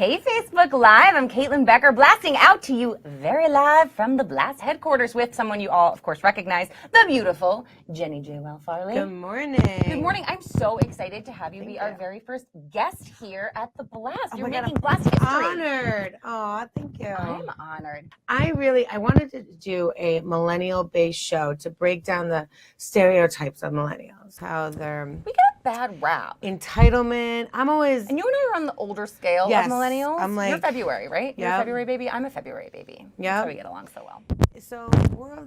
Hey, Facebook Live. I'm Caitlin Becker, blasting out to you very live from the Blast headquarters with someone you all, of course, recognize, the beautiful Jenny JWOWW Farley. Good morning. Good morning. I'm so excited to have you be our very first guest here at the Blast. You're making Blast history. Honored. Oh, thank you. I'm honored. I wanted to do a millennial-based show to break down the stereotypes of millennials, how they're... We get a bad rap. Entitlement. I'm always... And you and I are on the older scale of millennials. I'm like... You're February, right? Yeah. You're a February baby. I'm a February baby. Yeah. That's why we get along so well. So we're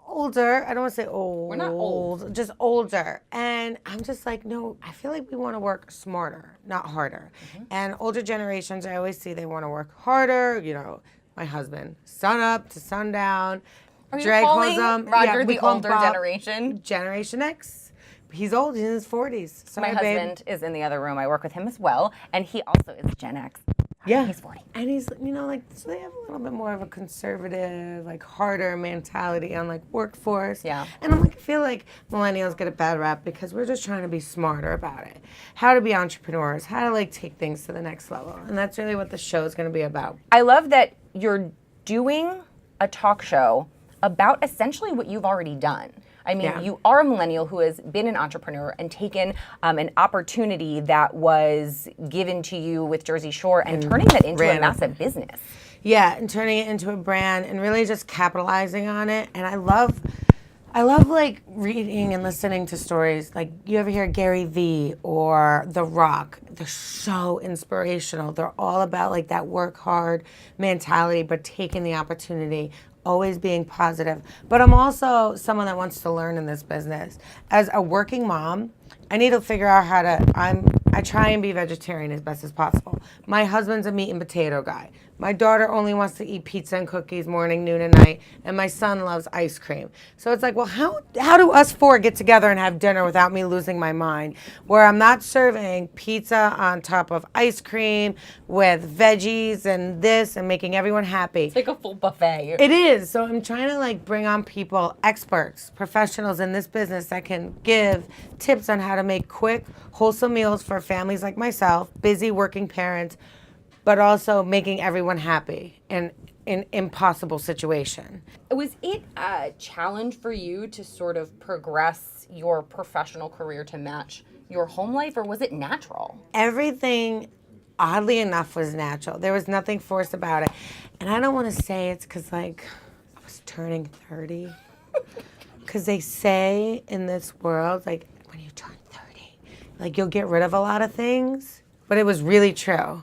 older. I don't want to say old. We're not old. Just older. And I'm just like, no, I feel like we want to work smarter, not harder. Mm-hmm. And older generations, I always see they want to work harder. You know, my husband, sun up to sundown. Are you Drag calling Roger we the call him older Bob. Generation? Generation X. He's old. He's in his 40s. So my husband is in the other room. I work with him as well. And he also is Gen X. Yeah. He's 40. And he's, you know, like, so they have a little bit more of a conservative, like, harder mentality on, like, workforce. Yeah. And I'm like, I feel like millennials get a bad rap because we're just trying to be smarter about it. How to be entrepreneurs, how to, like, take things to the next level. And that's really what the show is going to be about. I love that you're doing a talk show about essentially what you've already done. I mean, you are a millennial who has been an entrepreneur and taken an opportunity that was given to you with Jersey Shore and turning that into a massive business. Yeah, and turning it into a brand and really just capitalizing on it. And I love like reading and listening to stories. Like, you ever hear Gary Vee or The Rock? They're so inspirational. They're all about like that work hard mentality, but taking the opportunity, always being positive. But I'm also someone that wants to learn in this business. As a working mom, I need to figure out how to, I try and be vegetarian as best as possible. My husband's a meat and potato guy. My daughter only wants to eat pizza and cookies morning, noon, and night. And my son loves ice cream. So it's like, well, how do us four get together and have dinner without me losing my mind? Where I'm not serving pizza on top of ice cream with veggies and this and making everyone happy. It's like a full buffet. It is. So I'm trying to like bring on people, experts, professionals in this business that can give tips on how to make quick, wholesome meals for families like myself, busy working parents, but also making everyone happy in an impossible situation. Was it a challenge for you to sort of progress your professional career to match your home life, or was it natural? Everything, oddly enough, was natural. There was nothing forced about it. And I don't want to say it's because, like, I was turning 30. Because they say in this world, like, when you turn 30, like, you'll get rid of a lot of things. But it was really true.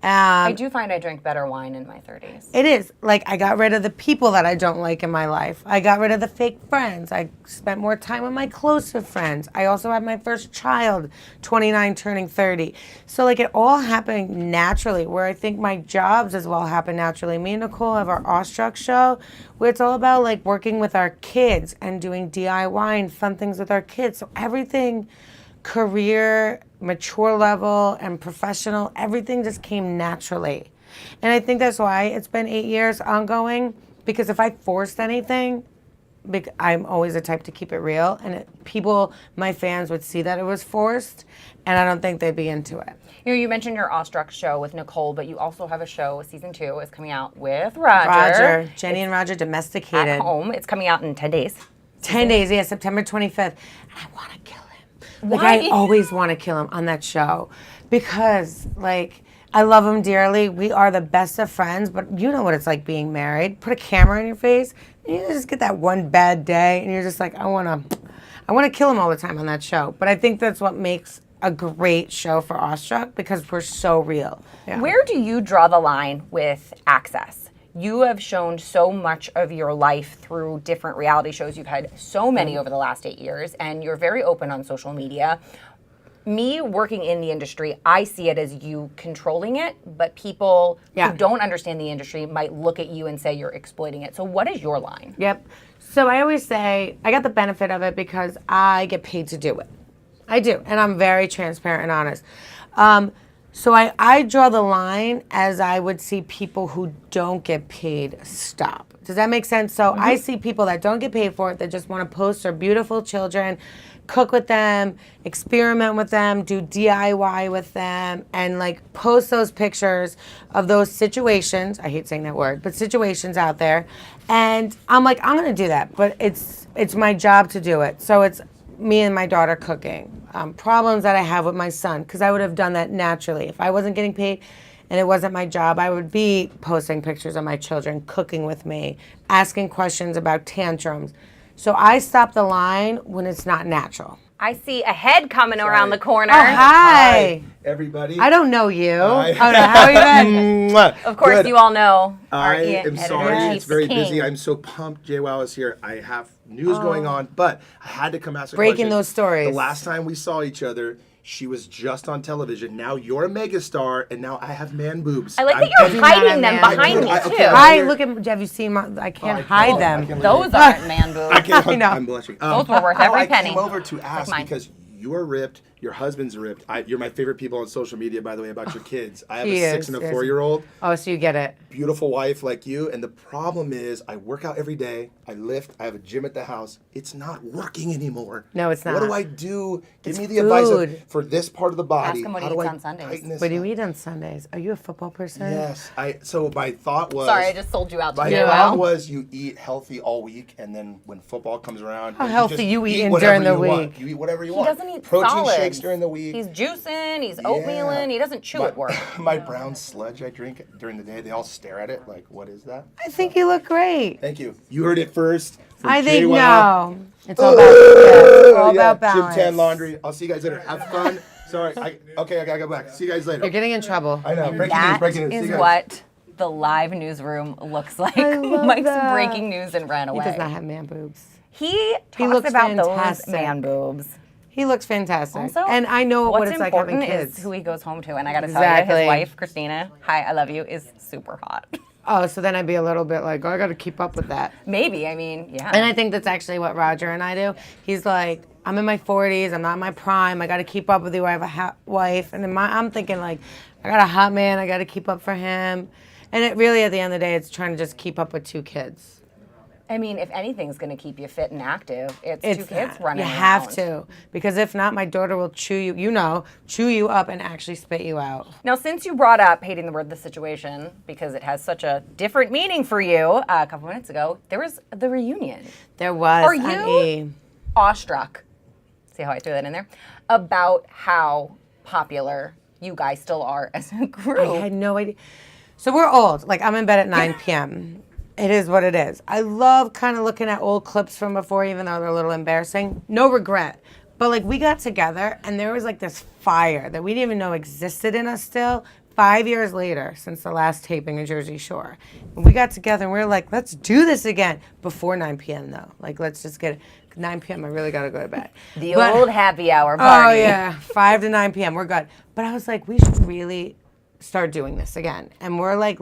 I do find I drink better wine in my 30s. It is. Like, I got rid of the people that I don't like in my life. I got rid of the fake friends. I spent more time with my closer friends. I also had my first child, 29, turning 30. So, like, it all happened naturally, where I think my jobs as well happened naturally. Me and Nicole have our Awestruck show, where it's all about, like, working with our kids and doing DIY and fun things with our kids. So everything, career, mature level, and professional, everything just came naturally. And I think that's why it's been 8 years ongoing, because if I forced anything, I'm always the type to keep it real, and people, my fans, would see that it was forced, and I don't think they'd be into it. You know, you mentioned your Awestruck show with Nicole, but you also have a show, season 2 is coming out with Roger. Jenny and Roger Domesticated. At home. It's coming out in 10 days. 10 days, yeah, September 25th. And I want to kill him. Like, Why? I always want to kill him on that show because, like, I love him dearly. We are the best of friends, but you know what it's like being married. Put a camera in your face, and you just get that one bad day, and you're just like, I want to kill him all the time on that show. But I think that's what makes a great show for Awestruck, because we're so real. Yeah. Where do you draw the line with access? You have shown so much of your life through different reality shows. You've had so many over the last 8 years, and you're very open on social media. Me working in the industry, I see it as you controlling it, but people who don't understand the industry might look at you and say you're exploiting it. So what is your line? Yep. So I always say I got the benefit of it because I get paid to do it. I do, and I'm very transparent and honest. So I draw the line as I would see people who don't get paid stop. Does that make sense? So I see people that don't get paid for it, that just want to post their beautiful children, cook with them, experiment with them, do DIY with them, and like post those pictures of those situations. I hate saying that word, but situations out there. And I'm like, I'm gonna do that, but it's my job to do it. So it's me and my daughter cooking. Problems that I have with my son, because I would have done that naturally. If I wasn't getting paid and it wasn't my job, I would be posting pictures of my children cooking with me, asking questions about tantrums. So I stop the line when it's not natural. I see a head coming around the corner. Oh, hi. Everybody. I don't know you. Hi. Oh, no, how are you been? Of course, Good. you all know our I am sorry. editor-in-chief It's very king. busy. I'm so pumped. JWOWW is here. I have news going on, but I had to come ask a Breaking question. those stories. The last time we saw each other, she was just on television. Now you're a megastar, and now I have man boobs. I like that I you're do not hiding have them man behind boobs. me, I- too. okay, Hi, here. look at, have you seen my, I can't I hide can't. them. I can't Those aren't man boobs. I can't. I know. I'm blushing. Those were worth how every I penny. came over to ask mine. because you are ripped. Your husband's ripped. You're my favorite people on social media, by the way, about your kids. I have He a 6 is, and a yes. 4-year-old. Oh, so you get it. Beautiful wife like you, and the problem is I work out every day, I lift, I have a gym at the house. It's not working anymore. No, it's What not. do I do? Give It's me the advice food. for this part of the body. Ask him what How he do eats I on Sundays. tighten this What do you up? eat on Sundays? Are you a football person? Yes. So my thought was Sorry, I just sold you out to my you. thought was you eat healthy all week, and then when football comes around, How you healthy just you eat eating whatever during the you want. week? You eat whatever you He want. doesn't eat Protein solids. shakes during the week. He's juicing, he's oatmealing, he doesn't chew at work. My brown sludge I drink during the day, they all stare at it like, what is that? I think you look great. Thank you. You heard it first. from I think JWOWW. no. It's all about, it's all Yeah, about balance. Gym tan laundry. I'll see you guys later. Have fun. Sorry. Okay, I gotta go back. See you guys later. You're getting in trouble. I know. Breaking news. That Breaking news. See is you guys. what the live newsroom looks like. I love Mike's that. breaking news and ran He away. does not have man boobs. He talks looks about fantastic. those man boobs. He looks fantastic. Also, and I know what what's it's like having important kids. is who he goes home to, and I got to tell you, Exactly. his wife Christina, hi, I love you, is super hot. Oh, so then I'd be a little bit like, oh, I got to keep up with that. Maybe, I mean, yeah. And I think that's actually what Roger and I do. He's like, I'm in my 40s. I'm not in my prime. I got to keep up with you. I have a hot wife. And I'm thinking like, I got a hot man. I got to keep up for him. And it really, at the end of the day, it's trying to just keep up with 2 kids. I mean, if anything's going to keep you fit and active, it's 2 kids that. running You around. have to. Because if not, my daughter will chew you up and actually spit you out. Now, since you brought up hating the word "the situation" because it has such a different meaning for you, a couple minutes ago, there was the reunion. There was Are an you E. awestruck? See how I threw that in there? About how popular you guys still are as a group. I had no idea. So we're old. Like, I'm in bed at 9 p.m. It is what it is. I love kind of looking at old clips from before, even though they're a little embarrassing. No regret. But, like, we got together, and there was, like, this fire that we didn't even know existed in us still 5 years later since the last taping in Jersey Shore. And we got together, and we were like, let's do this again. Before 9 p.m., though. Like, let's just get it. 9 p.m., I really got to go to bed. The old happy hour party. Oh, yeah. 5 to 9 p.m., we're good. But I was like, we should really start doing this again. And we're, like,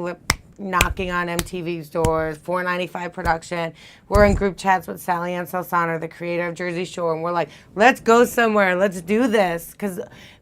knocking on MTV's doors, $4.95 production. We're in group chats with Sally Ann Salsano, the creator of Jersey Shore, and we're like, let's go somewhere, let's do this. Because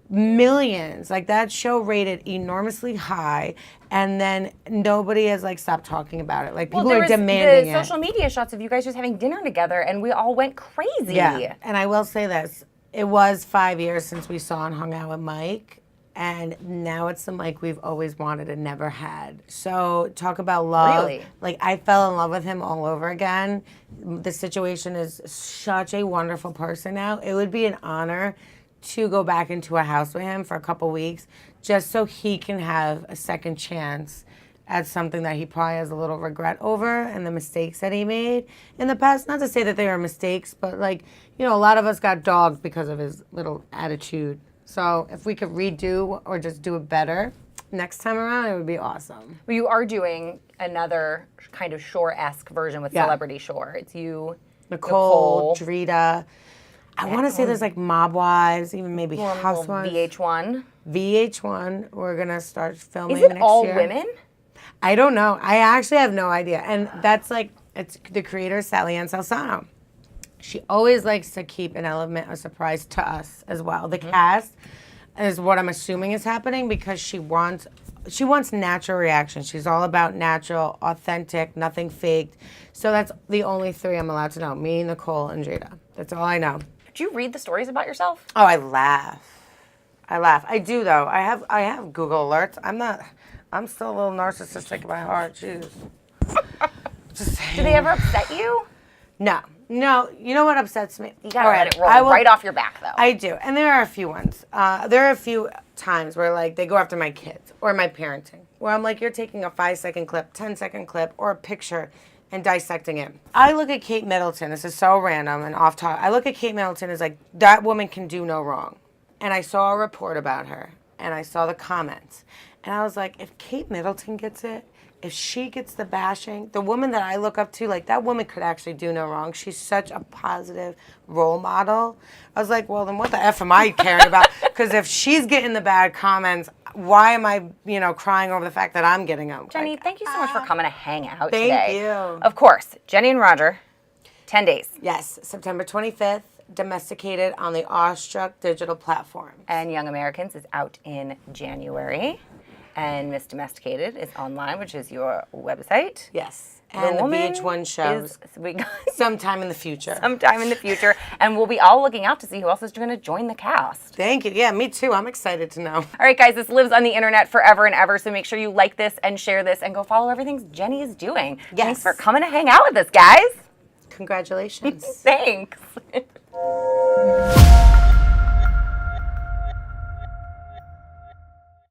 millions, like that show rated enormously high, and then nobody has like stopped talking about it. Like people there are was demanding the it. social media shots of you guys just having dinner together, and we all went crazy. Yeah, and I will say this. It was 5 years since we saw and hung out with Mike. And now it's the Mike we've always wanted and never had. So talk about love. Really? Like I fell in love with him all over again. The situation is such a wonderful person now. It would be an honor to go back into a house with him for a couple weeks just so he can have a second chance at something that he probably has a little regret over and the mistakes that he made in the past. Not to say that they were mistakes, but like, you know, a lot of us got dogged because of his little attitude. So if we could redo or just do it better next time around, it would be awesome. Well, you are doing another kind of Shore-esque version with Yeah. Celebrity Shore. It's you, Nicole, Drita. I want to say there's like Mob Wives, even maybe Housewives. VH1. VH1, we're going to start filming Is it next all year. women? I don't know. I actually have no idea. And that's like, it's the creator, Sally Ann Salsano. She always likes to keep an element of surprise to us as well. The cast is what I'm assuming is happening because she wants natural reaction. She's all about natural, authentic, nothing faked. So that's the only 3 I'm allowed to know. Me, Nicole, and Jada. That's all I know. Do you read the stories about yourself? Oh, I laugh. I do though. I have Google alerts. I'm still a little narcissistic by heart. Jeez. Just saying. Do they ever upset you? No. You know what upsets me? You gotta All let it roll I will- right off your back, though. I do, and there are a few ones. There are a few times where like they go after my kids or my parenting, where I'm like, you're taking a 5-second clip, 10-second clip, or a picture and dissecting it. I look at Kate Middleton. This is so random and off topic. I look at Kate Middleton as like, that woman can do no wrong. And I saw a report about her, and I saw the comments, and I was like, if Kate Middleton gets it, if she gets the bashing, the woman that I look up to, like that woman could actually do no wrong. She's such a positive role model. I was like, well, then what the F am I caring about? Because if she's getting the bad comments, why am I, crying over the fact that I'm getting them? Jenny, thank you so much for coming to hang out Thank today. you. Of course, Jenny and Roger, 10 days. Yes, September 25th, Domesticated on the Awestruck digital platform. And Young Americans is out in January. And Miss Domesticated is online, which is your website. Yes. And the Woman VH1 shows sometime in the future. Sometime in the future. And we'll be all looking out to see who else is going to join the cast. Thank you. Yeah, me too. I'm excited to know. All right, guys, this lives on the internet forever and ever, so make sure you like this and share this and go follow everything Jenny is doing. Yes. Thanks for coming to hang out with us, guys. Congratulations. Thanks.